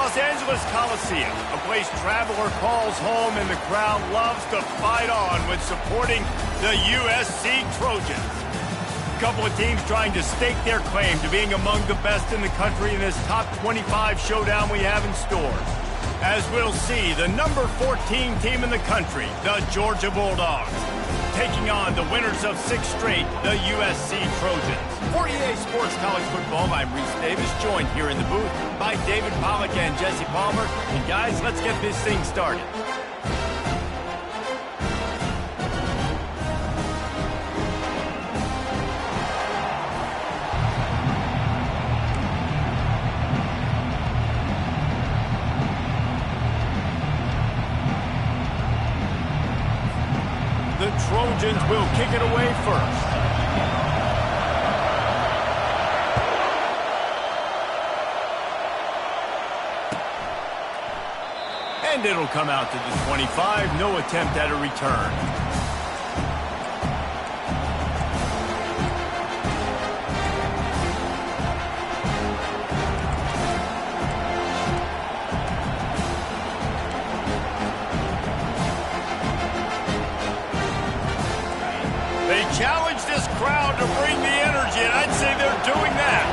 Los Angeles Coliseum, a place traveler calls home and the crowd loves to fight on when supporting the USC Trojans. A couple of teams trying to stake their claim to being among the best in the country in this top 25 showdown we have in store. As we'll see, the number 14 team in the country, the Georgia Bulldogs, taking on the winners of 6 straight, the USC Trojans. For EA Sports College Football, I'm Reese Davis, joined here in the booth by David Pollack and Jesse Palmer. And guys, let's get this thing started. The Trojans will kick it away first. And it'll come out to the 25. No attempt at a return. They challenge this crowd to bring the energy, and I'd say they're doing that.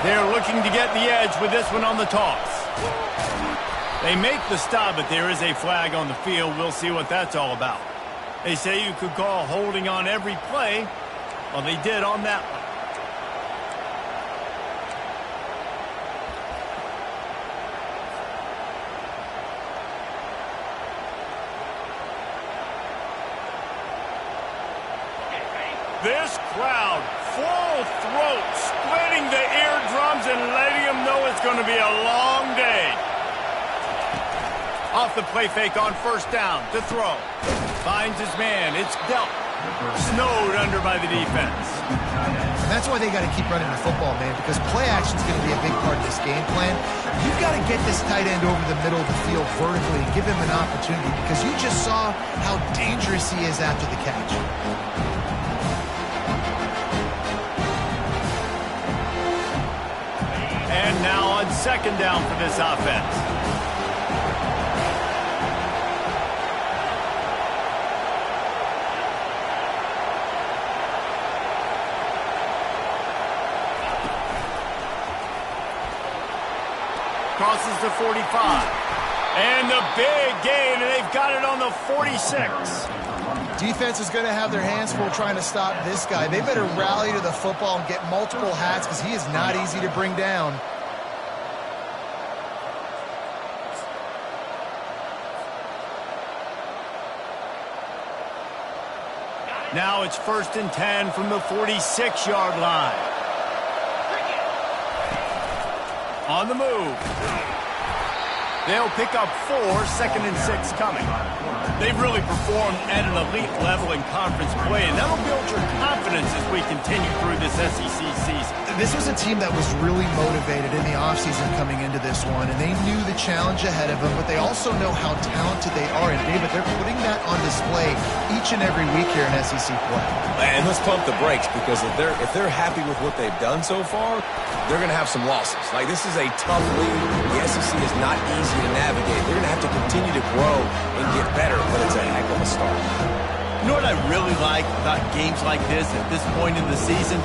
They're looking to get the edge with this one on the toss. They make the stop, but there is a flag on the field. We'll see what that's all about. They say you could call holding on every play. Well, they did on that one. This crowd, full throat, splitting the eardrums and letting them know it's going to be a long day. Off the play fake on first down to throw. Finds his man. It's dealt. Snowed under by the defense. And that's why they got to keep running the football, man, because play action is going to be a big part of this game plan. You've got to get this tight end over the middle of the field vertically and give him an opportunity, because you just saw how dangerous he is after the catch. And now on second down for this offense. Crosses the 45. And the big gain, and they've got it on the 46. Defense is going to have their hands full trying to stop this guy. They better rally to the football and get multiple hats, because he is not easy to bring down. Now it's 1st and 10 from the 46-yard line. On the move. They'll pick up 4, 2nd and 6 coming. They've really performed at an elite level in conference play, and that'll build your confidence as we continue through this SEC season. This was a team that was really motivated in the offseason coming into this one, and they knew the challenge ahead of them, but they also know how talented they are. And, David, they're putting that on display each and every week here in SEC play. And let's pump the brakes, because if they're happy with what they've done so far, they're going to have some losses. Like, this is a tough league. The SEC is not easy to navigate. They're going to have to continue to grow and get better, but it's a heck of a start. You know what I really like about games like this at this point in the season?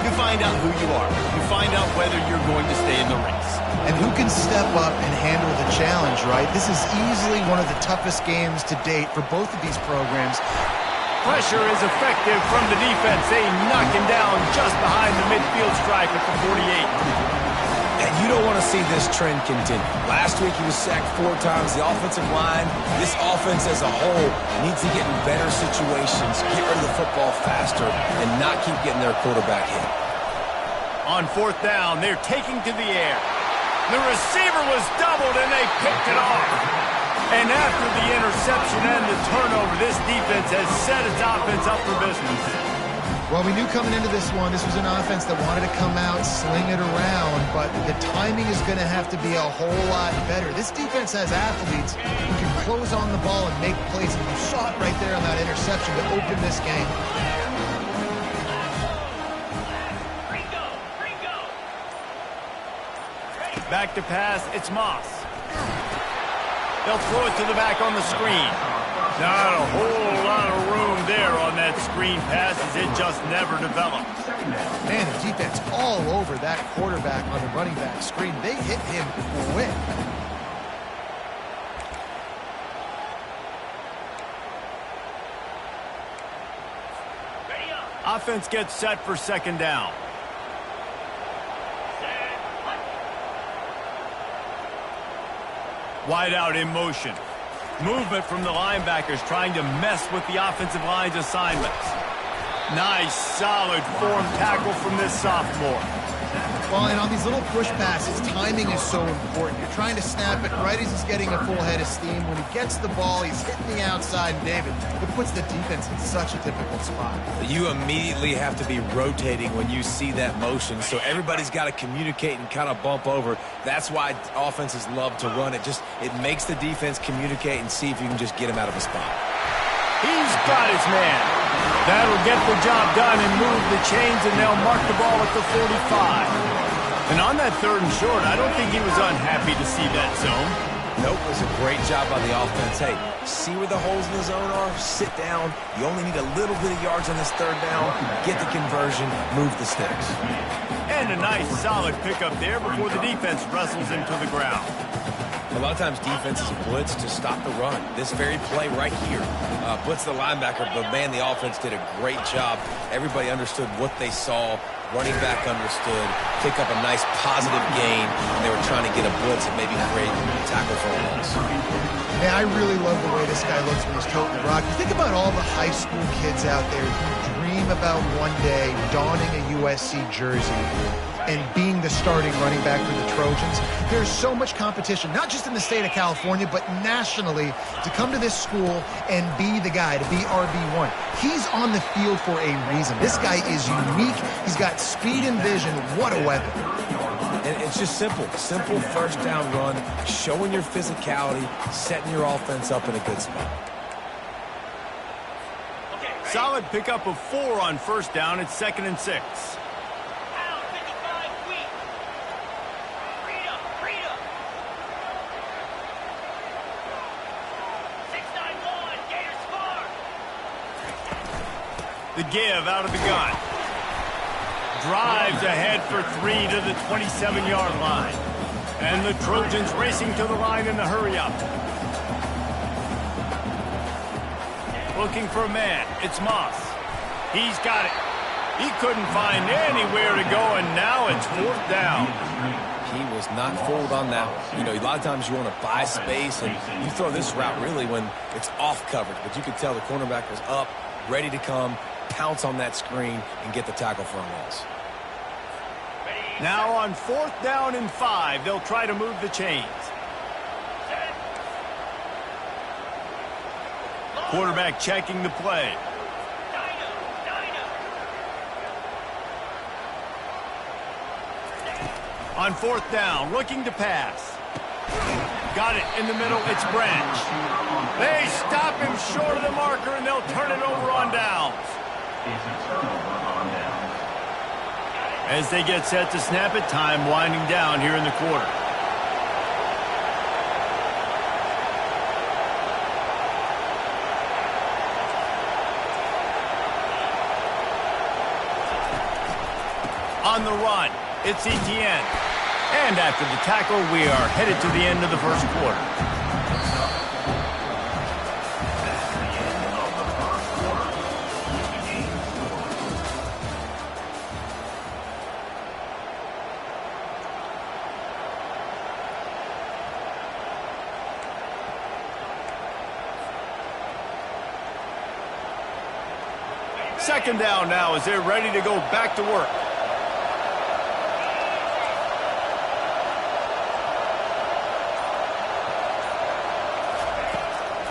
You find out who you are. You find out whether you're going to stay in the race. And who can step up and handle the challenge, right? This is easily one of the toughest games to date for both of these programs. Pressure is effective from the defense. They knock him down just behind the midfield stripe at the 48. And you don't want to see this trend continue. Last week he was sacked 4 times. The offensive line, this offense as a whole, needs to get in better situations, get rid of the football faster, and not keep getting their quarterback hit. On 4th down, they're taking to the air. The receiver was doubled, and they picked it off. And after the interception and the turnover, this defense has set its offense up for business. Well, we knew coming into this one, this was an offense that wanted to come out, sling it around, but the timing is going to have to be a whole lot better. This defense has athletes who can close on the ball and make plays, and you saw it right there on that interception to open this game. Back to pass, it's Moss. They'll throw it to the back on the screen. Not a whole lot of room there on that screen pass as it just never developed. Man, the defense all over that quarterback on the running back screen. They hit him quick. Offense gets set for second down. Wide out in motion. Movement from the linebackers trying to mess with the offensive line's assignments. Nice, solid form tackle from this sophomore. Well, and on these little push passes, timing is so important. You're trying to snap it right as he's getting a full head of steam. When he gets the ball, he's hitting the outside, and David, it puts the defense in such a difficult spot. You immediately have to be rotating when you see that motion, so everybody's got to communicate and kind of bump over. That's why offenses love to run it. It makes the defense communicate and see if you can just get him out of a spot. He's got his man. That'll get the job done and move the chains, and they'll mark the ball at the 45. And on that 3rd and short, I don't think he was unhappy to see that zone. Nope, it was a great job by the offense. Hey, see where the holes in the zone are? Sit down. You only need a little bit of yards on this 3rd down. Get the conversion, move the sticks. And a nice, solid pickup there before the defense wrestles him to the ground. A lot of times defenses blitz to stop the run. This very play right here, blitz the linebacker, but man, the offense did a great job. Everybody understood what they saw. Running back understood. Pick up a nice positive gain, and they were trying to get a blitz and maybe create a tackle for a loss. Man, I really love the way this guy looks when he's toting the rock. You think about all the high school kids out there who dream about one day donning a USC jersey and being the starting running back for the Trojans. There's so much competition, not just in the state of California, but nationally, to come to this school and be the guy, to be RB1. He's on the field for a reason. This guy is unique. He's got speed and vision. What a weapon. And it's just simple 1st down run, showing your physicality, setting your offense up in a good spot. Solid pickup of 4 on 1st down. It's 2nd and 6. The give out of the gun. Drives ahead for 3 to the 27-yard line. And the Trojans racing to the line in the hurry-up. Looking for a man. It's Moss. He's got it. He couldn't find anywhere to go, and now it's 4th down. He was not fooled on that one. You know, a lot of times you want to buy space, and you throw this route really when it's off coverage. But you could tell the cornerback was up, ready to come, pounce on that screen, and get the tackle for a loss. Now on 4th down and 5, they'll try to move the chains. Quarterback checking the play. On 4th down, looking to pass. Got it in the middle, it's Branch. They stop him short of the marker, and they'll turn it over on downs. As they get set to snap it, time winding down here in the quarter. On the run, it's Etienne. And after the tackle, we are headed to the end of the 1st quarter. Second down now as they're ready to go back to work.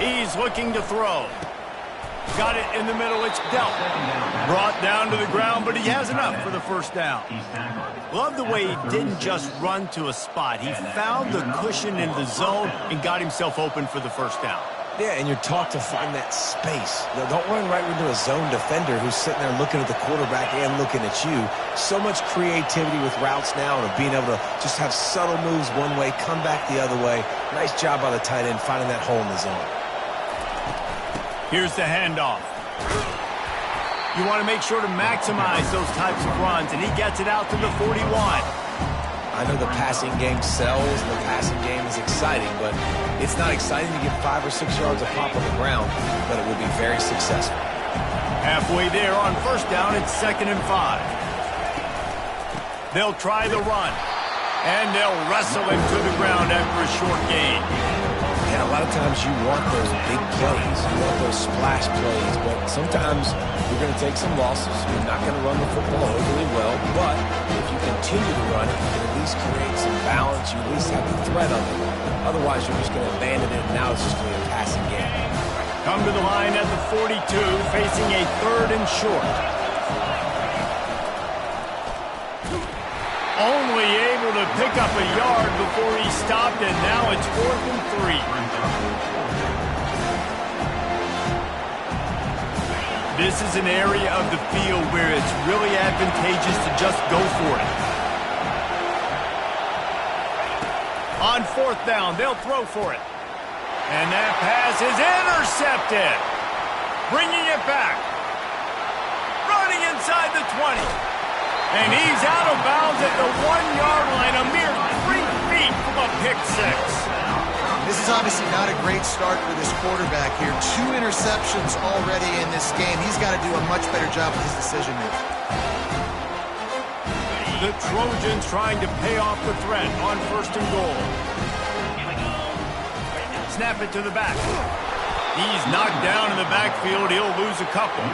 He's looking to throw. Got it in the middle. It's dealt. Brought down to the ground, but he has enough for the 1st down. Love the way he didn't just run to a spot. He found the cushion in the zone and got himself open for the 1st down. Yeah, and you're taught to find that space. Don't run right into a zone defender who's sitting there looking at the quarterback and looking at you. So much creativity with routes now and of being able to just have subtle moves one way, come back the other way. Nice job by the tight end finding that hole in the zone. Here's the handoff. You want to make sure to maximize those types of runs, and he gets it out to the 41. I know the passing game sells and the passing game is exciting, but it's not exciting to get 5 or 6 yards a pop on the ground, but it will be very successful. Halfway there on first down, it's 2nd and 5. They'll try the run, and they'll wrestle him to the ground after a short gain. Yeah, a lot of times you want those big plays, you want those splash plays, but sometimes you're going to take some losses. You're not going to run the football overly well, but if you continue to run it, you can at least create some balance. You at least have the threat of it. Otherwise, you're just going to abandon it, and now it's just going to be a passing game. Come to the line at the 42, facing a 3rd and short. Only able to pick up a yard before he stopped, and now it's 4th and 3. This is an area of the field where it's really advantageous to just go for it. On 4th down, they'll throw for it. And that pass is intercepted. Bringing it back. Running inside the 20. And he's out of bounds at the 1-yard line, a mere 3 feet from a pick six. This is obviously not a great start for this quarterback here. 2 interceptions already in this game. He's got to do a much better job with his decision making. The Trojans trying to pay off the threat on 1st and goal. Snap it to the back. He's knocked down in the backfield. He'll lose a couple.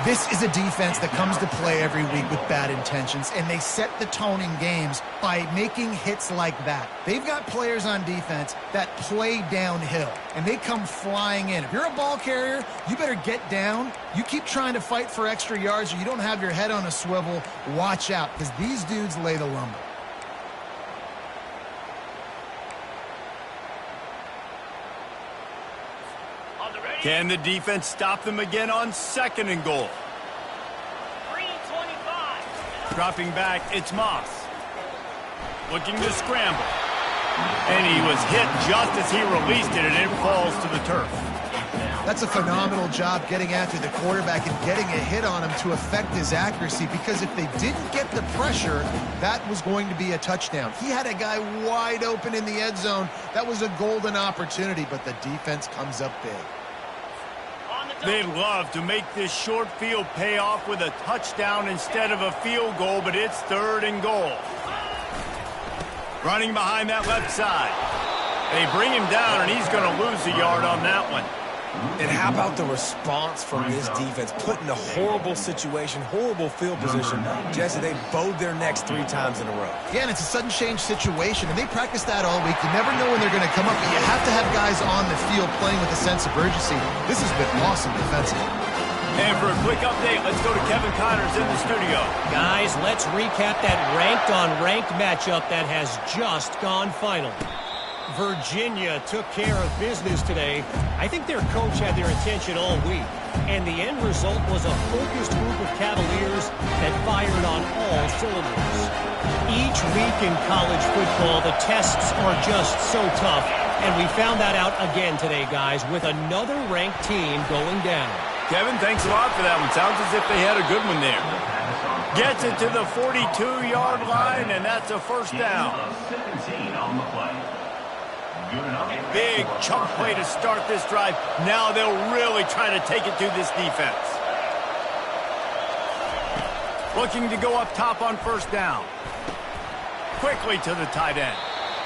This is a defense that comes to play every week with bad intentions, and they set the tone in games by making hits like that. They've got players on defense that play downhill, and they come flying in. If you're a ball carrier, you better get down. You keep trying to fight for extra yards, or you don't have your head on a swivel. Watch out, because these dudes lay the lumber. Can the defense stop them again on 2nd and goal? 3:25. Dropping back, it's Moss. Looking to scramble. And he was hit just as he released it, and it falls to the turf. That's a phenomenal job getting after the quarterback and getting a hit on him to affect his accuracy, because if they didn't get the pressure, that was going to be a touchdown. He had a guy wide open in the end zone. That was a golden opportunity, but the defense comes up big. They'd love to make this short field pay off with a touchdown instead of a field goal, but it's 3rd and goal. Running behind that left side. They bring him down, and he's going to lose a yard on that one. And how about the response from this defense? Put in a horrible situation, horrible field position. Jesse, they bowed their necks 3 times in a row. Yeah, and it's a sudden change situation, and they practice that all week. You never know when they're going to come up, but you have to have guys on the field playing with a sense of urgency. This has been awesome defensively. And for a quick update, let's go to Kevin Connors in the studio. Guys, let's recap that ranked-on-ranked matchup that has just gone final. Virginia took care of business today. I think their coach had their attention all week, and the end result was a focused group of Cavaliers that fired on all cylinders. Each week in college football, the tests are just so tough, and we found that out again today, guys, with another ranked team going down. Kevin, thanks a lot for that one. Sounds as if they had a good one there. Gets it to the 42-yard line, and that's a 1st down. Big chunk play to start this drive. Now they'll really try to take it to this defense. Looking to go up top on 1st down. Quickly to the tight end.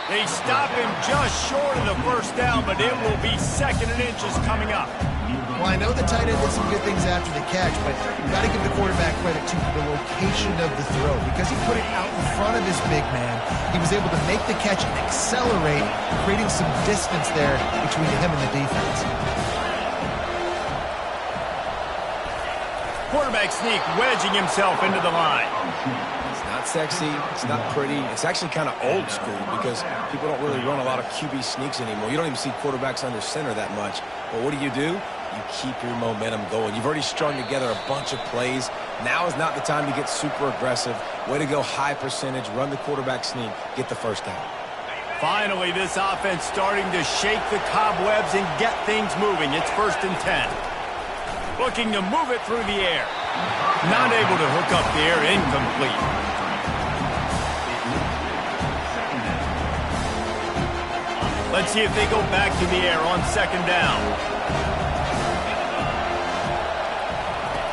They stop him just short of the 1st down, but it will be 2nd and inches coming up. Well, I know the tight end did some good things after the catch, but you've got to give the quarterback credit to the location of the throw, because he put it out in front of his big man. He was able to make the catch and accelerate, creating some distance there between him and the defense. Quarterback sneak, wedging himself into the line. not sexy, it's not pretty. It's actually kind of old school because people don't really run a lot of QB sneaks anymore. You don't even see quarterbacks under center that much. But what do? You keep your momentum going. You've already strung together a bunch of plays. Now is not the time to get super aggressive. Way to go high percentage, run the quarterback sneak, get the first down. Finally, this offense starting to shake the cobwebs and get things moving. It's 1st and 10. Looking to move it through the air. Not able to hook up there, incomplete. Let's see if they go back to the air on 2nd down.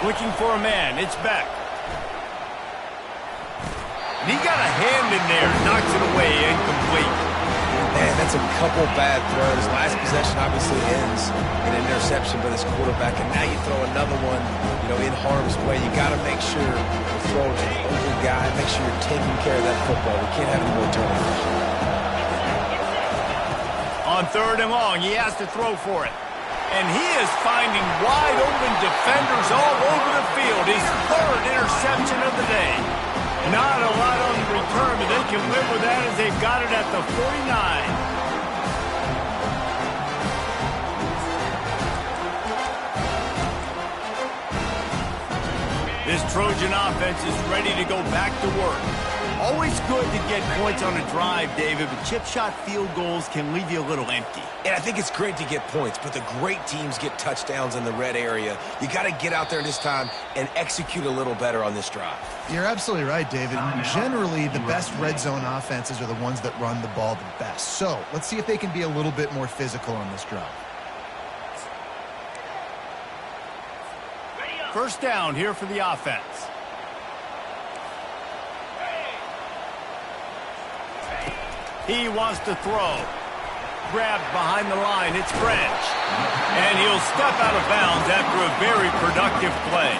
Looking for a man, it's Beck. And he got a hand in there, knocks it away, incomplete. Man, that's a couple bad throws. Last possession obviously ends in an interception by this quarterback, and now you throw another one, in harm's way. You got to make sure you're throwing to the open guy. Make sure you're taking care of that football. We can't have any more turnovers. On 3rd and long, he has to throw for it. And he is finding wide open defenders all over the field. His 3rd interception of the day. Not a lot on the return, but they can live with that as they've got it at the 49. This Trojan offense is ready to go back to work. Always good to get points on a drive, David, but chip shot field goals can leave you a little empty. And I think it's great to get points, but the great teams get touchdowns in the red area. You got to get out there this time and execute a little better on this drive. You're absolutely right, David. Generally, the best red zone offenses are the ones that run the ball the best. So let's see if they can be a little bit more physical on this drive. 1st down here for the offense. He wants to throw. Grabbed behind the line. It's French. And he'll step out of bounds after a very productive play.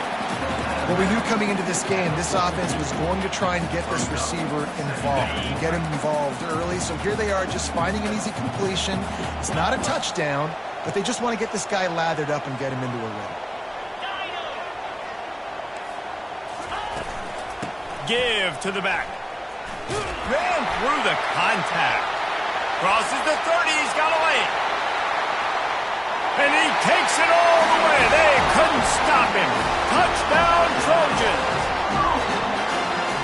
Well, we knew coming into this game, this offense was going to try and get this receiver involved and get him involved early. So here they are just finding an easy completion. It's not a touchdown, but they just want to get this guy lathered up and get him into a rhythm. Give to the back. Ran through the contact. Crosses the 30. He's got a lane. And he takes it all the way. They couldn't stop him. Touchdown, Trojans.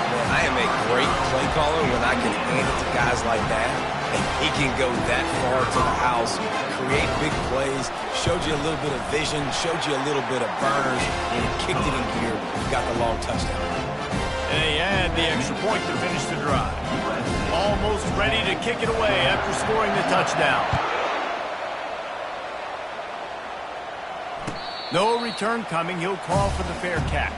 Man, I am a great play caller when I can hand it to guys like that. And he can go that far to the house, create big plays, showed you a little bit of vision, showed you a little bit of burners, and he kicked it in gear. Got the long touchdown. And they add the extra point to finish the drive. Almost ready to kick it away after scoring the touchdown. No return coming. He'll call for the fair catch.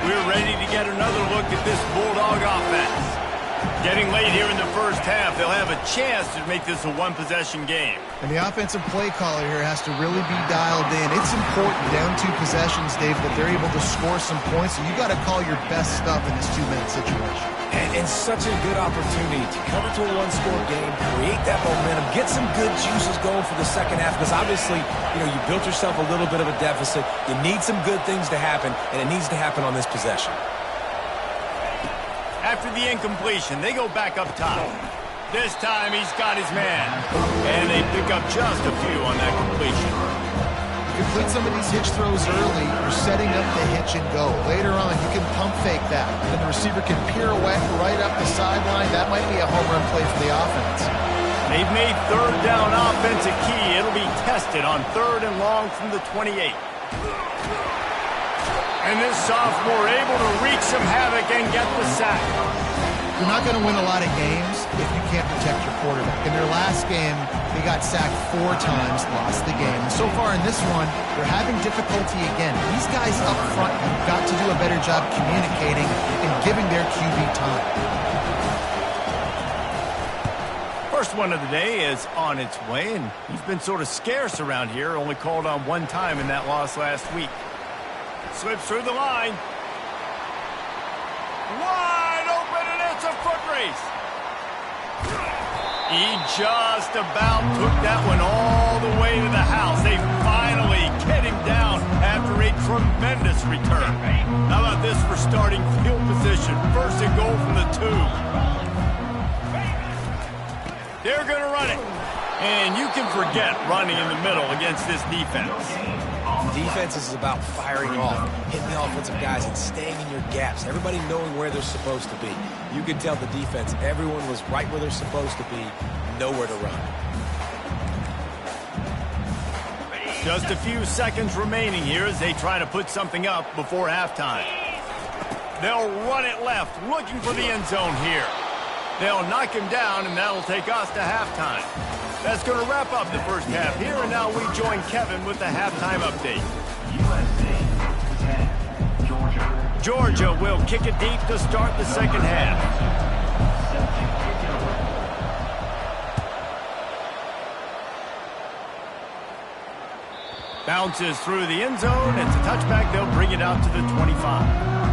We're ready to get another look at this Bulldog offense. Getting late here in the 1st half, they'll have a chance to make this a one-possession game. And the offensive play caller here has to really be dialed in. It's important down 2 possessions, Dave, that they're able to score some points. So you got to call your best stuff in this 2-minute situation. And such a good opportunity to come into a one-score game, create that momentum, get some good juices going for the 2nd half. Because obviously, you built yourself a little bit of a deficit. You need some good things to happen, and it needs to happen on this possession. After the incompletion, they go back up top. This time he's got his man. And they pick up just a few on that completion. Complete some of these hitch throws early. You're setting up the hitch and go. Later on, you can pump fake that. Then the receiver can pirouette right up the sideline. That might be a home run play for the offense. They've made 3rd down offense a key. It'll be tested on 3rd and long from the 28. And this sophomore able to wreak some havoc and get the sack. You're not going to win a lot of games if you can't protect your quarterback. In their last game, they got sacked 4 times, lost the game. And so far in this one, they're having difficulty again. These guys up front have got to do a better job communicating and giving their QB time. First one of the day is on its way, and he's been sort of scarce around here, only called on 1 time in that loss last week. Slips through the line. Wide open brace. He just about took that one all the way to the house. They finally get him down after a tremendous return. How about this for starting field position? First and goal from the 2. They're going to run it. And you can forget running in the middle against this defense. Defense is about firing off, hitting the offensive guys, and staying in your gaps. Everybody knowing where they're supposed to be. You can tell the defense, everyone was right where they're supposed to be, nowhere to run. Just a few seconds remaining here as they try to put something up before halftime. They'll run it left, looking for the end zone here. They'll knock him down, and that'll take us to halftime. That's going to wrap up the first half here, and now we join Kevin with the halftime update. Georgia will kick it deep to start the second half. Bounces through the end zone. It's a touchback. They'll bring it out to the 25.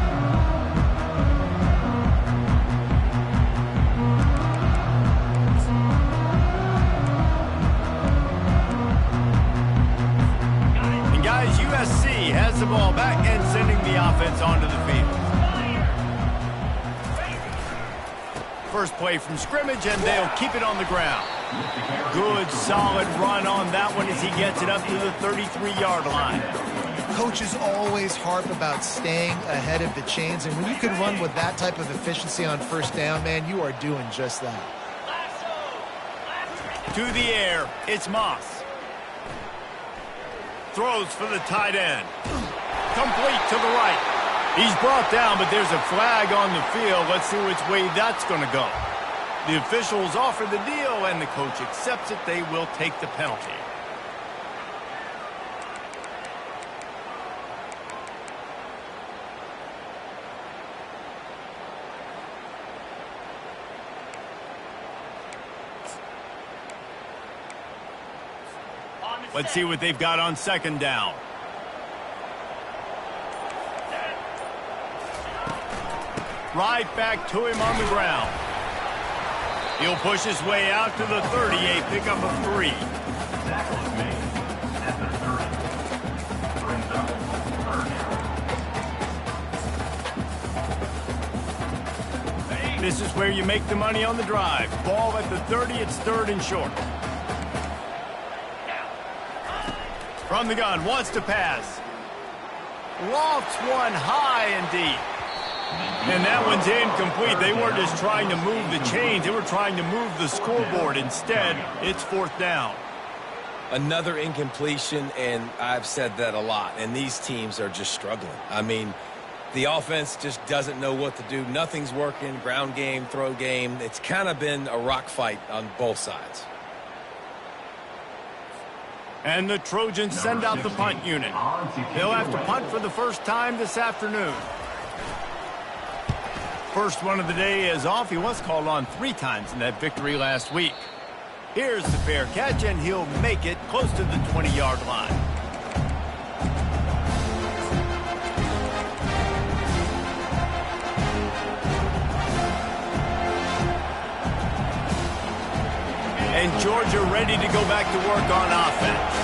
USC has the ball back and sending the offense onto the field. First play from scrimmage, and they'll keep it on the ground. Good, solid run on that one as he gets it up to the 33-yard line. Coaches always harp about staying ahead of the chains, and when you can run with that type of efficiency on first down, man, you are doing just that. To the air, it's Moss. Throws for the tight end. Complete to the right. He's brought down, but there's a flag on the field. Let's see which way that's going to go. The officials offer the deal, and the coach accepts it. They will take the penalty. Let's see what they've got on second down. Right back to him on the ground. He'll push his way out to the 30, a pickup of 3. This is where you make the money on the drive. Ball at the 30, it's 3rd and short. From the gun, wants to pass. Lofts one high and deep. And that one's incomplete. They weren't just trying to move the chains. They were trying to move the scoreboard. Instead, it's 4th down. Another incompletion, and I've said that a lot, and these teams are just struggling. I mean, the offense just doesn't know what to do. Nothing's working. Ground game, throw game. It's kind of been a rock fight on both sides. And the Trojans send out the punt unit. They'll have to punt for the first time this afternoon. First one of the day is off. He was called on 3 times in that victory last week. Here's the fair catch, and he'll make it close to the 20-yard line. And Georgia ready to go back to work on offense.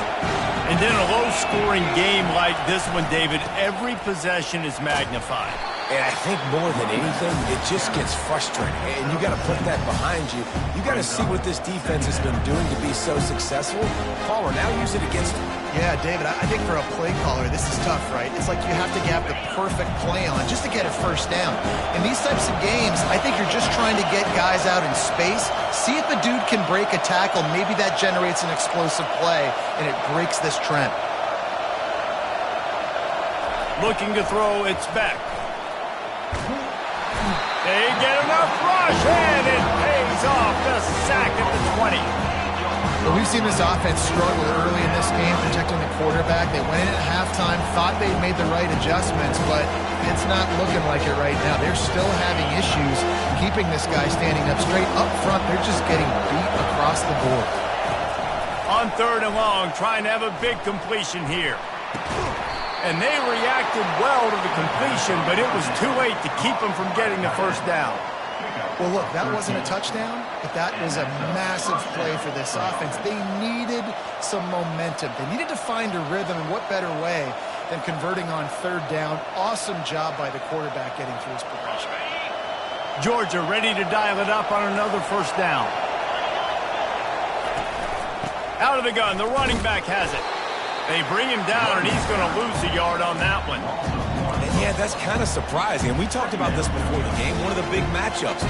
And in a low-scoring game like this one, David, every possession is magnified. And I think more than anything, it just gets frustrating. And you got to put that behind you. You got to see what this defense has been doing to be so successful. Caller, now use it against them. Yeah, David, I think for a play caller, this is tough, right? It's like you have to have the perfect play on just to get a first down. In these types of games, I think you're just trying to get guys out in space, see if a dude can break a tackle. Maybe that generates an explosive play, and it breaks this trend. Looking to throw, it's Beck. They get enough rush, and it pays off. The sack at the 20. Well, we've seen this offense struggle early in this game protecting the quarterback. They went in at halftime, thought they'd made the right adjustments, but it's not looking like it right now. They're still having issues keeping this guy standing up straight. Up front, they're just getting beat across the board. On 3rd and long, trying to have a big completion here. And they reacted well to the completion, but it was too late to keep them from getting the first down. Well, look, that wasn't a touchdown, but that was a massive play for this offense. They needed some momentum. They needed to find a rhythm, and what better way than converting on third down. Awesome job by the quarterback getting through his progression. Georgia ready to dial it up on another first down. Out of the gun, the running back has it. They bring him down, and he's going to lose a yard on that one. And yeah, that's kind of surprising. And we talked about this before the game. One of the big matchups.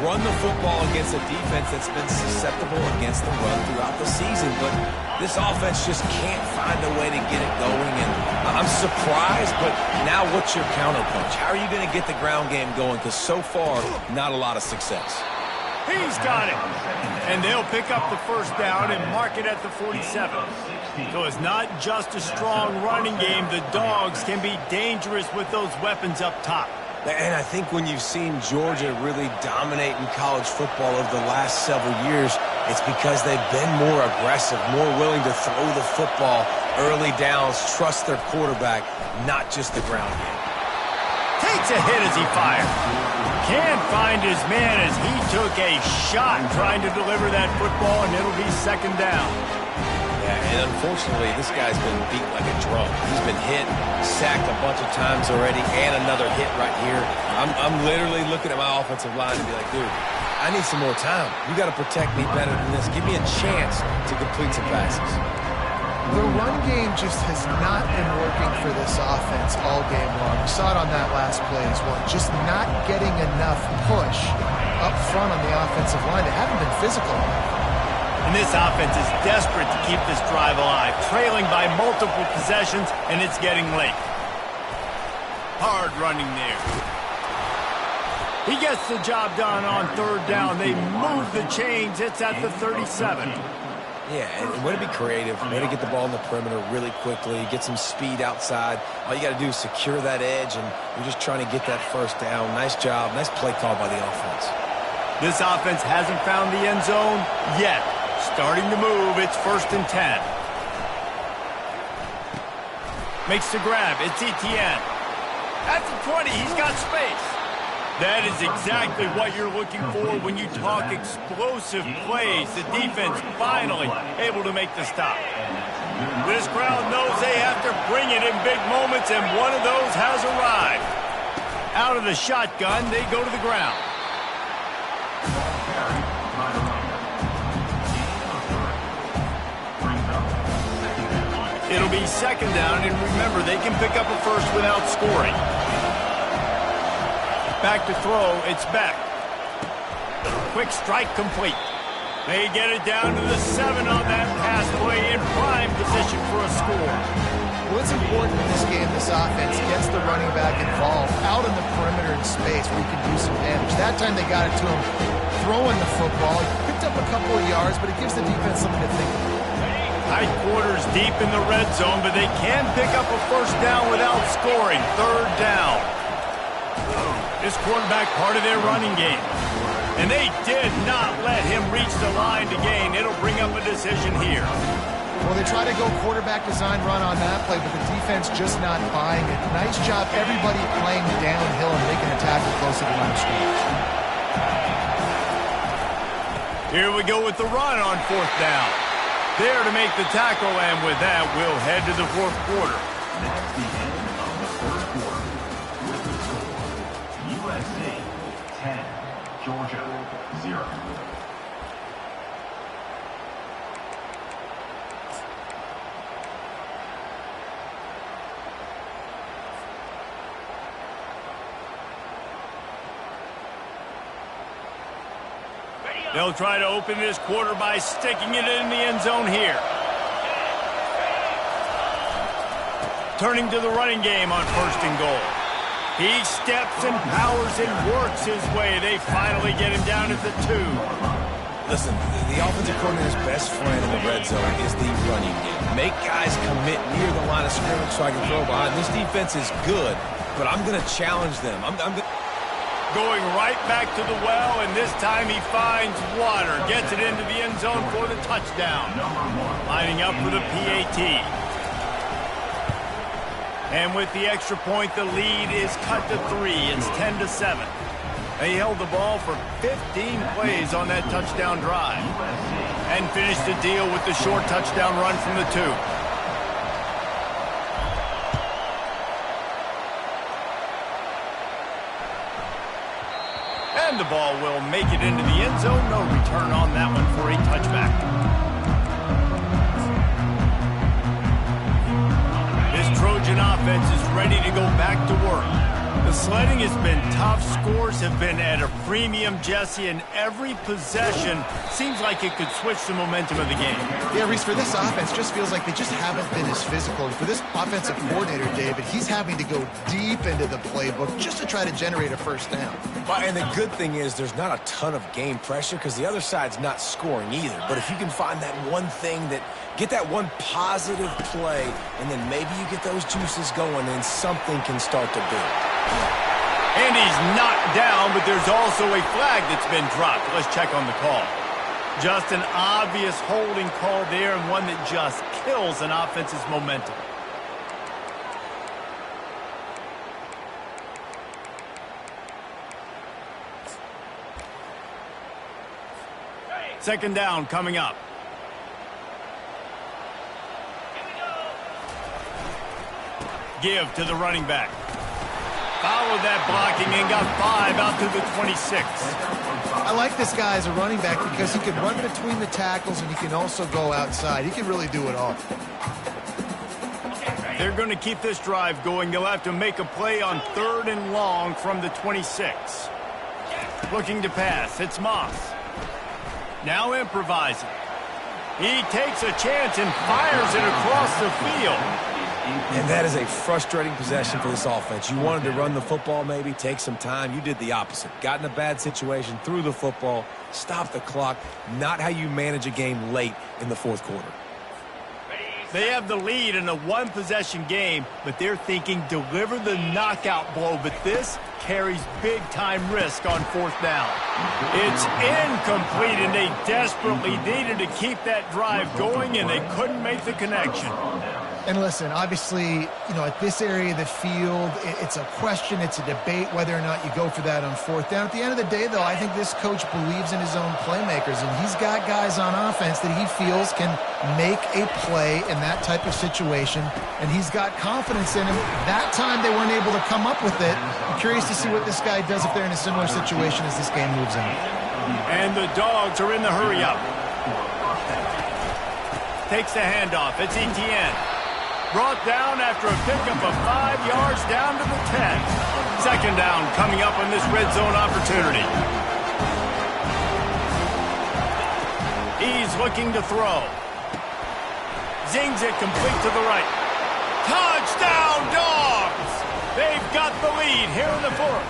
Run the football against a defense that's been susceptible against the run throughout the season. But this offense just can't find a way to get it going. And I'm surprised, but now what's your counterpunch? How are you going to get the ground game going? Because so far, not a lot of success. He's got it. And they'll pick up the first down and mark it at the 47. So it's not just a strong running game. The Dogs can be dangerous with those weapons up top. And I think when you've seen Georgia really dominate in college football over the last several years, it's because they've been more aggressive, more willing to throw the football early downs, trust their quarterback, not just the ground game. Takes a hit as he fires. Can't find his man as he took a shot trying to deliver that football, and it'll be second down. Yeah, and unfortunately, this guy's been beat like a drum. He's been hit, sacked a bunch of times already, and another hit right here. I'm literally looking at my offensive line and be like, dude, I need some more time. You got to protect me better than this. Give me a chance to complete some passes. The run game just has not been working for this offense all game long. We saw it on that last play as well. Just not getting enough push up front on the offensive line. They haven't been physical enough. And this offense is desperate to keep this drive alive, trailing by multiple possessions, and it's getting late. Hard running there. He gets the job done on third down. They move the chains. It's at the 37. Yeah, and way to be creative, way to get the ball in the perimeter really quickly, get some speed outside. All you got to do is secure that edge, and you're just trying to get that first down. Nice job. Nice play call by the offense. This offense hasn't found the end zone yet. Starting to move. It's 1st and 10. Makes the grab. It's Etienne. At the 20, he's got space. That is exactly what you're looking for when you talk explosive plays. The defense finally able to make the stop. This crowd knows they have to bring it in big moments, and one of those has arrived. Out of the shotgun, they go to the ground. It'll be second down, and remember, they can pick up a first without scoring. Back to throw, it's Beck. Quick strike complete. They get it down to the 7 on that pass play in prime position for a score. Well, it's important in this game, this offense gets the running back involved out in the perimeter in space where he can do some damage. That time they got it to him throwing the football. He picked up a couple of yards, but it gives the defense something to think about. Tight quarters deep in the red zone, but they can pick up a first down without scoring. Third down. This quarterback part of their running game. And they did not let him reach the line to gain. It'll bring up a decision here. Well, they try to go quarterback design run on that play, but the defense just not buying it. Nice job, everybody playing downhill and making a tackle close to the line of scrimmage. Here we go with the run on 4th down. There to make the tackle, and with that, we'll head to the 4th quarter. That's the end of the 3rd quarter. With the score, USC 10, Georgia 0. They'll try to open this quarter by sticking it in the end zone here. Turning to the running game on 1st and goal. He steps and powers and works his way. They finally get him down at the 2. Listen, the offensive coordinator's best friend in the red zone is the running game. Make guys commit near the line of scrimmage so I can throw behind. This defense is good, but I'm going to challenge them. Going right back to the well, and this time he finds water. Gets it into the end zone for the touchdown. Lining up for the PAT. And with the extra point, the lead is cut to 3. It's 10-7. They held the ball for 15 plays on that touchdown drive and finished the deal with the short touchdown run from the 2. And the ball will make it into the end zone. No return on that one for a touchback. This Trojan offense is ready to go back to work. The sledding has been tough. Scores have been at a premium, Jesse, and every possession seems like it could switch the momentum of the game. Yeah, Reese, for this offense, just feels like they just haven't been as physical. For this offensive coordinator, David, he's having to go deep into the playbook just to try to generate a first down. And the good thing is there's not a ton of game pressure because the other side's not scoring either. But if you can find that one thing get that one positive play, and then maybe you get those juices going and something can start to build. And he's knocked down, but there's also a flag that's been dropped. Let's check on the call. Just an obvious holding call there, and one that just kills an offense's momentum. Second down coming up. Give to the running back. Followed that blocking and got 5 out to the 26. I like this guy as a running back because he can run between the tackles and he can also go outside. He can really do it all. They're going to keep this drive going. They'll have to make a play on 3rd and long from the 26. Looking to pass. It's Moss. Now improvising. He takes a chance and fires it across the field. And that is a frustrating possession for this offense. You wanted to run the football, maybe take some time. You did the opposite. Got in a bad situation, threw the football, stopped the clock. Not how you manage a game late in the 4th quarter. They have the lead in a one-possession game, but they're thinking deliver the knockout blow. But this carries big-time risk on 4th down. It's incomplete, and they desperately needed to keep that drive going, and they couldn't make the connection. And listen, obviously, at this area of the field, it's a question, it's a debate whether or not you go for that on 4th down. At the end of the day, though, I think this coach believes in his own playmakers, and he's got guys on offense that he feels can make a play in that type of situation, and he's got confidence in him. That time they weren't able to come up with it. I'm curious to see what this guy does if they're in a similar situation as this game moves on. And the Dogs are in the hurry-up. Takes the handoff. It's Etienne. Brought down after a pickup of 5 yards down to the 10. Second down coming up on this red zone opportunity. He's looking to throw. Zings it complete to the right. Touchdown, Dogs! They've got the lead here in the 4th.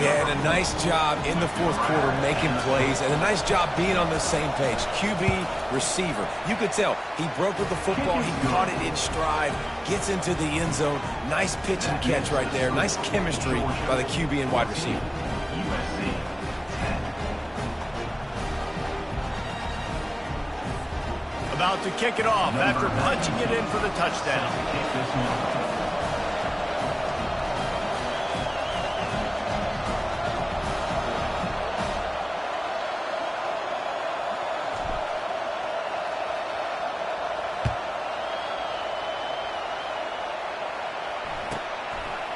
Yeah, and a nice job in the 4th quarter making plays, and a nice job being on the same page. QB, receiver. You could tell he broke with the football. He caught it in stride, gets into the end zone. Nice pitch and catch right there. Nice chemistry by the QB and wide receiver. About to kick it off after punching it in for the touchdown.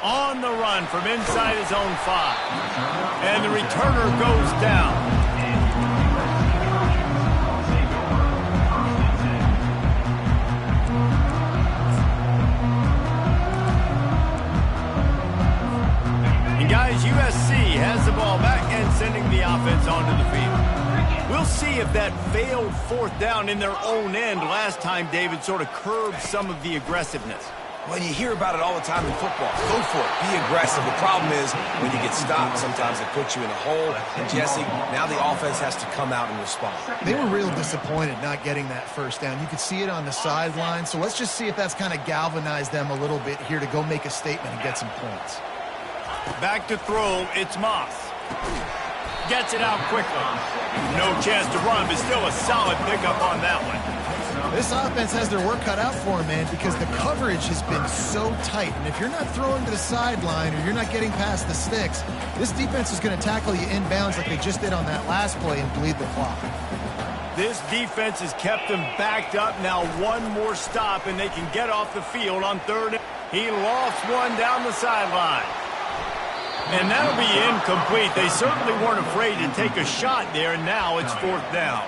On the run from inside his own 5. And the returner goes down. And guys, USC has the ball back and sending the offense onto the field. We'll see if that failed 4th down in their own end last time, David, sort of curbed some of the aggressiveness. Well, you hear about it all the time in football. Go for it. Be aggressive. The problem is when you get stopped, sometimes it puts you in a hole. And, Jesse, now the offense has to come out and respond. They were real disappointed not getting that 1st down. You could see it on the sideline. So let's just see if that's kind of galvanized them a little bit here to go make a statement and get some points. Back to throw. It's Moss. Gets it out quickly. No chance to run, but still a solid pickup on that one. This offense has their work cut out for them, man, because the coverage has been so tight. And if you're not throwing to the sideline or you're not getting past the sticks, this defense is going to tackle you inbounds like they just did on that last play and bleed the clock. This defense has kept them backed up. Now one more stop, and they can get off the field on third. He lofts one down the sideline. And that'll be incomplete. They certainly weren't afraid to take a shot there, and now it's fourth down.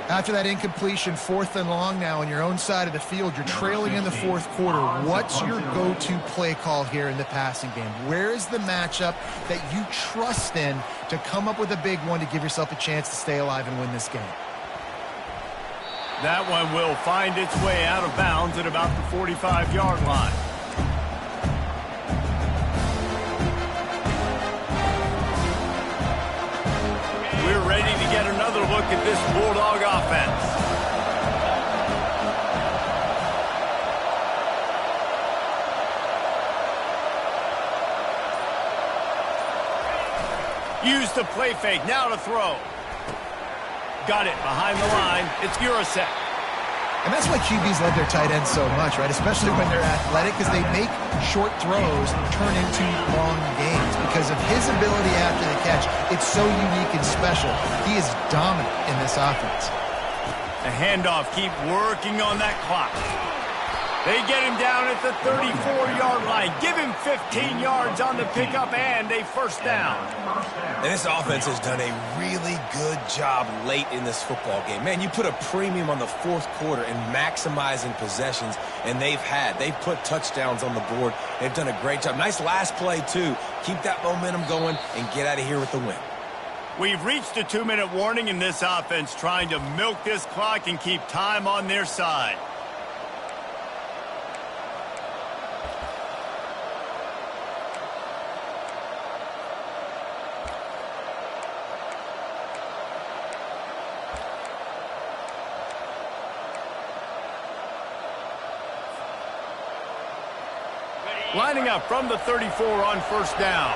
After that incompletion, 4th and long now on your own side of the field, you're trailing in the fourth quarter. What's your go-to play call here in the passing game? Where is the matchup that you trust in to come up with a big one to give yourself a chance to stay alive and win this game? That one will find its way out of bounds at about the 45-yard line. We're ready to get another look at this Bulldog offense. Use the play fake, now to throw. Got it behind the line. It's Urasek. And that's why QBs love their tight ends so much, right? Especially when they're athletic, because they make short throws turn into long gains. Because of his ability after the catch, it's so unique and special. He is dominant in this offense. The handoff, keep working on that clock. They get him down at the 34-yard line. Give him 15 yards on the pickup and a first down. And this offense has done a really good job late in this football game. Man, you put a premium on the fourth quarter and maximizing possessions, and they've put touchdowns on the board. They've done a great job. Nice last play, too. Keep that momentum going and get out of here with the win. We've reached a 2-minute warning in this offense, trying to milk this clock and keep time on their side. Lining up from the 34 on first down.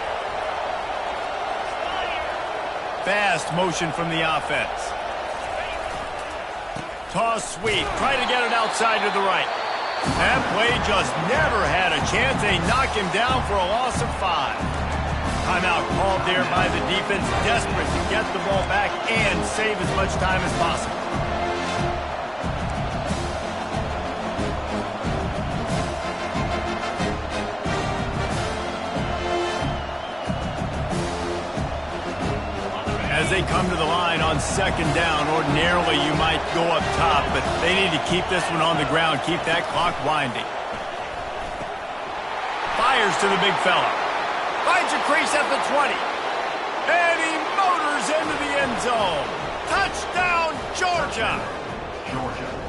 Fast motion from the offense. Toss sweep. Try to get it outside to the right. That play just never had a chance. They knock him down for a loss of 5. Timeout called there by the defense. Desperate to get the ball back and save as much time as possible. As they come to the line on second down, ordinarily you might go up top, but they need to keep this one on the ground, keep that clock winding. Fires to the big fella. Finds a crease at the 20. And he motors into the end zone. Touchdown, Georgia!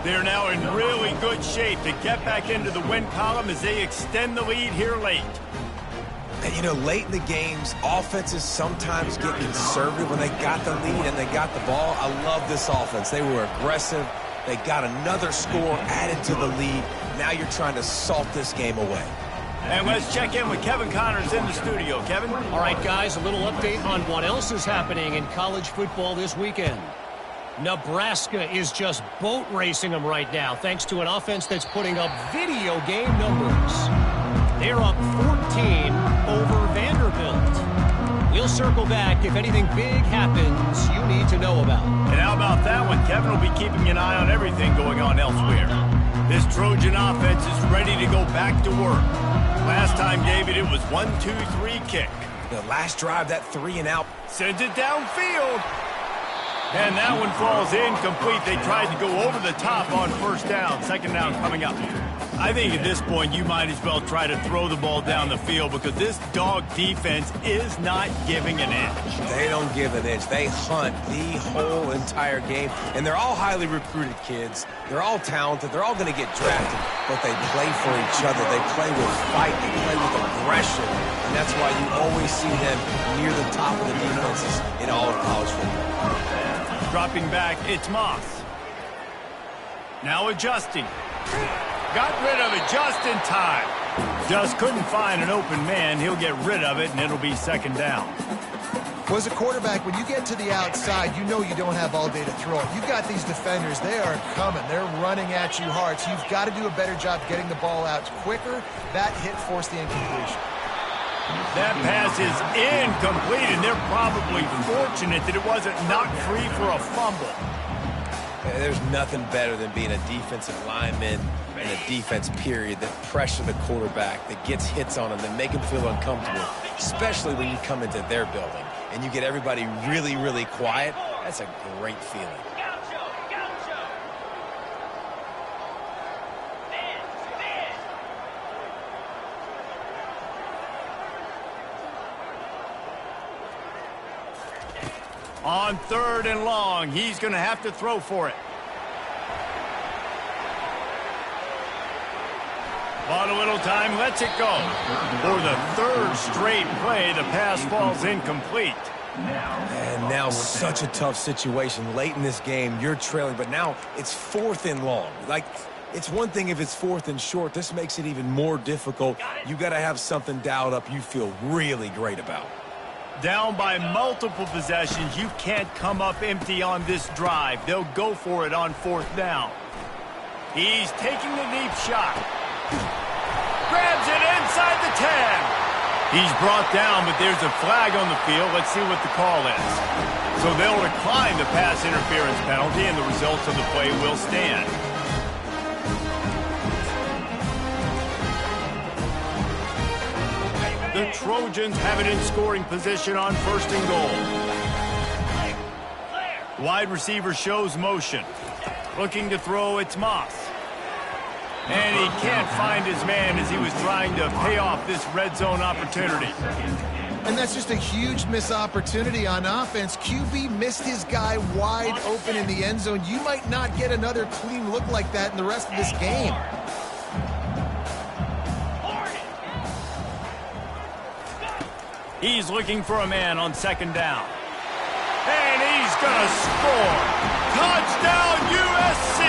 They're now in really good shape to get back into the win column as they extend the lead here late. And, you know, late in the games, offenses sometimes get conservative when they got the lead and they got the ball. I love this offense. They were aggressive. They got another score added to the lead. Now you're trying to salt this game away. And let's check in with Kevin Connors in the studio. Kevin? All right, guys, a little update on what else is happening in college football this weekend. Nebraska is just boat racing them right now, thanks to an offense that's putting up video game numbers. They're up 14 over Vanderbilt. We'll circle back if anything big happens you need to know about. And how about that one? Kevin will be keeping an eye on everything going on elsewhere. This Trojan offense is ready to go back to work. Last time, David, it was 1-2-3 kick. The last drive, that 3-and-out. Sends it downfield. And that one falls incomplete. They tried to go over the top on first down. Second down coming up. I think at this point you might as well try to throw the ball down the field because this dog defense is not giving an inch. They don't give an inch. They hunt the whole entire game. And they're all highly recruited kids. They're all talented. They're all going to get drafted. But they play for each other. They play with fight. They play with aggression. And that's why you always see them near the top of the defenses in all of college football. Dropping back, it's Moss. Now adjusting. Got rid of it just in time. Just couldn't find an open man. He'll get rid of it, and it'll be second down. Well, as a quarterback, when you get to the outside, you know you don't have all day to throw it. You've got these defenders. They are coming. They're running at you hard. So you've got to do a better job getting the ball out quicker. That hit forced the incompletion. That pass is incomplete, and they're probably fortunate that it wasn't knocked free for a fumble. There's nothing better than being a defensive lineman and a defense period that pressure the quarterback, that gets hits on him, that make him feel uncomfortable, especially when you come into their building and you get everybody really, really quiet. That's a great feeling. On 3rd and long, he's going to have to throw for it. On a little time, lets it go. For the 3rd straight play, the pass falls incomplete. And now such a tough situation. Late in this game, you're trailing, but now it's 4th and long. Like, it's one thing if it's 4th and short. This makes it even more difficult. You got to have something dialed up you feel really great about. Down by multiple possessions, you can't come up empty on this drive. They'll go for it on 4th down. He's taking the deep shot. Grabs it inside the 10. He's brought down, but there's a flag on the field. Let's see what the call is. So they'll decline the pass interference penalty, and the results of the play will stand. The Trojans have it in scoring position on 1st and goal. Wide receiver shows motion. Looking to throw, it's Moss. And he can't find his man as he was trying to pay off this red zone opportunity. And that's just a huge missed opportunity on offense. QB missed his guy wide open in the end zone. You might not get another clean look like that in the rest of this game. He's looking for a man on 2nd down. And he's going to score. Touchdown, USC!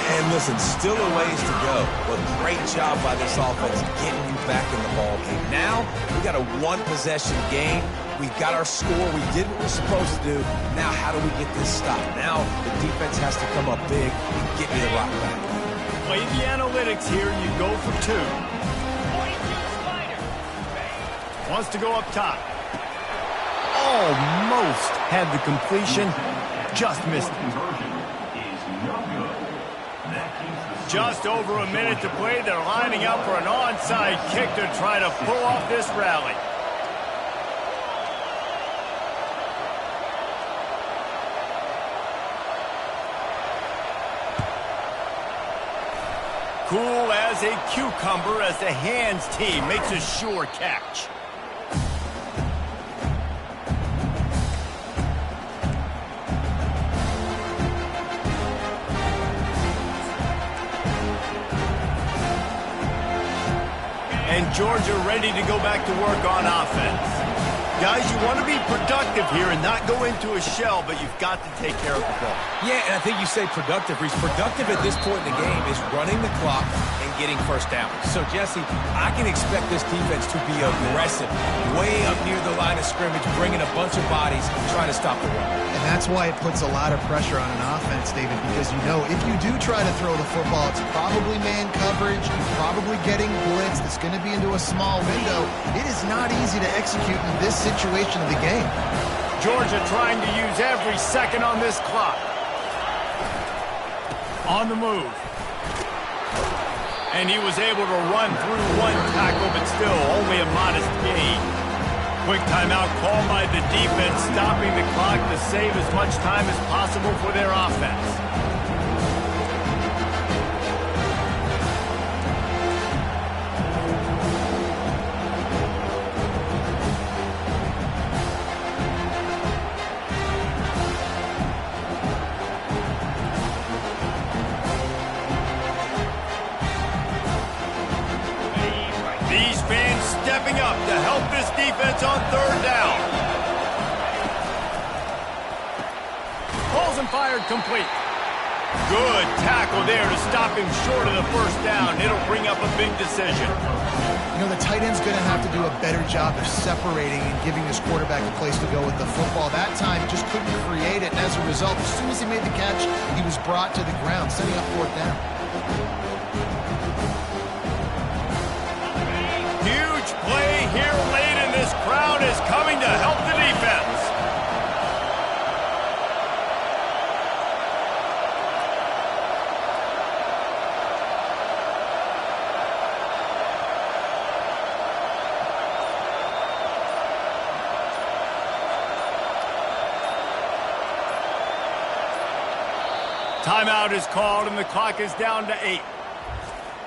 And listen, still a ways to go, but great job by this offense getting you back in the ball game. Now, we got a 1-possession game. We've got our score. We did what we're supposed to do. Now, how do we get this stopped? Now, the defense has to come up big and get me the rock back. Play the analytics here, and you go for 2. Wants to go up top. Almost had the completion. Just missed it. Just over a minute to play. They're lining up for an onside kick to try to pull off this rally. Cool as a cucumber as the hands team makes a sure catch. And Georgia ready to go back to work on offense. Guys, you want to be productive here and not go into a shell, but you've got to take care of the ball. Yeah, and I think you say productive, Reese. Productive at this point in the game is running the clock and getting 1st down. So, Jesse, I can expect this defense to be aggressive, way up near the line of scrimmage, bringing a bunch of bodies, trying to stop the run. And that's why it puts a lot of pressure on an offense, David, because you know if you do try to throw the football, it's probably man coverage, probably getting blitzed, it's going to be into a small window. It is not easy to execute in this situation of the game. Georgia trying to use every second on this clock. On the move. And he was able to run through 1 tackle, but still only a modest gain. Quick timeout called by the defense, stopping the clock to save as much time as possible for their offense. These fans stepping up to help this defense on 3rd down. Balls and fired complete. Good tackle there to stop him short of the first down. It'll bring up a big decision. You know, the tight end's going to have to do a better job of separating and giving his quarterback a place to go with the football. That time, just couldn't create it, and as a result, as soon as he made the catch, he was brought to the ground, setting up fourth down. Huge play here late, and this crowd is coming to help the defense. Timeout is called, and the clock is down to 8.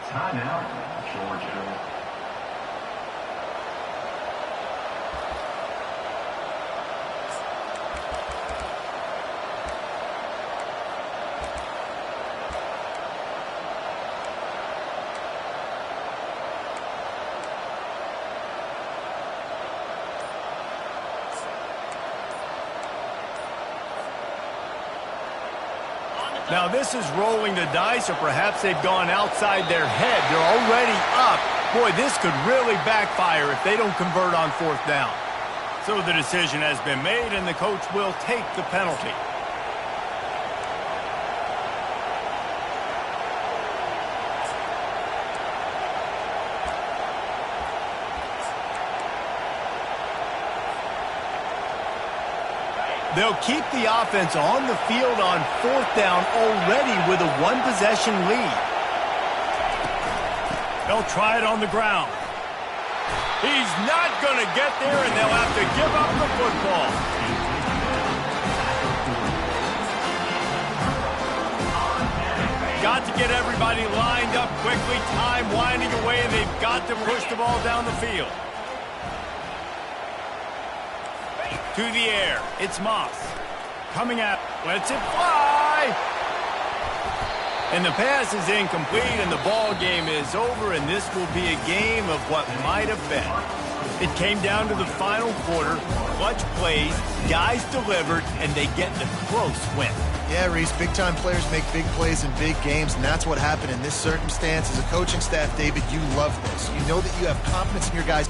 Timeout, Georgia. Now this is rolling the dice, or perhaps they've gone outside their head. They're already up. Boy, this could really backfire if they don't convert on fourth down. So the decision has been made, and the coach will take the penalty. They'll keep the offense on the field on fourth down already with a one-possession lead. They'll try it on the ground. He's not going to get there, and they'll have to give up the football. Got to get everybody lined up quickly. Time winding away, and they've got to push the ball down the field. To the air, it's Moss. Coming out, lets it fly. And the pass is incomplete, and the ball game is over, and this will be a game of what might have been. It came down to the final quarter, clutch plays, guys delivered, and they get the close win. Yeah, Reese, big-time players make big plays in big games, and that's what happened in this circumstance. As a coaching staff, David, you love this. You know that you have confidence in your guys.